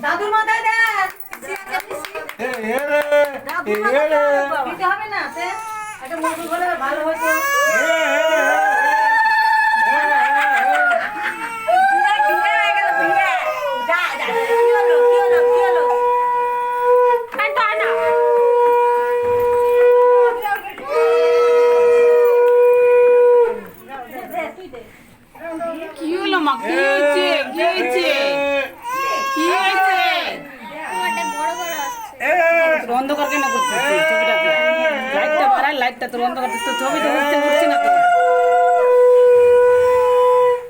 দাদুর মাথায় দেন দিতে হবে না একটা মধু বলে ভালো হতো কি হলো মা? কি হয়েছে? কি হয়েছে? কি হয়েছে? তোর অন্ধকার কেন করছিস ছবিটাকে? লাইটটা বাড়াই, লাইটটা তোর অন্ধকার, তোর ছবিটা বুঝতে পারছি না তো।